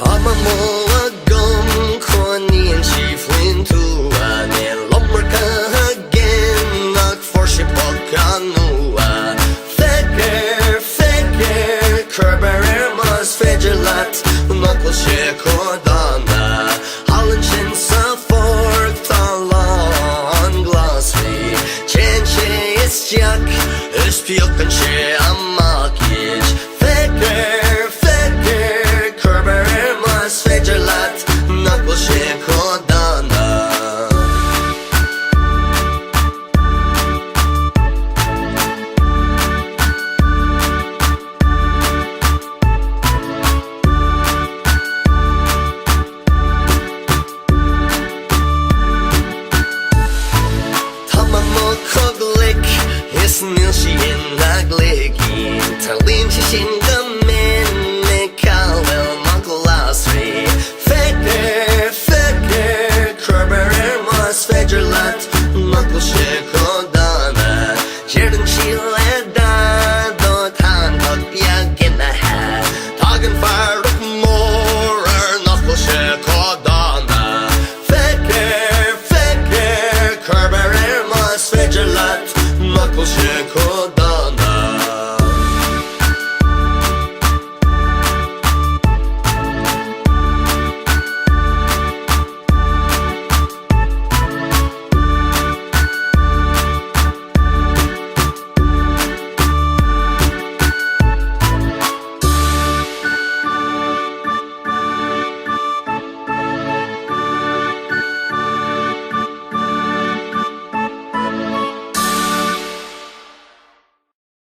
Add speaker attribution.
Speaker 1: Ama moa gom konien skiflin tua ne lommerka hagen nak forse pokanua Feker Kerber mas fegelat nakul shekodana Hallen shinsa fork talan glasvi Chenche istjak Üspjöken she amakic Feker Kerber mas fegelat nakul shekodana Koglik is nilshi in nagliki Talin shishinga men kalel mankolasri Feker Kerber mas fegerlat nakul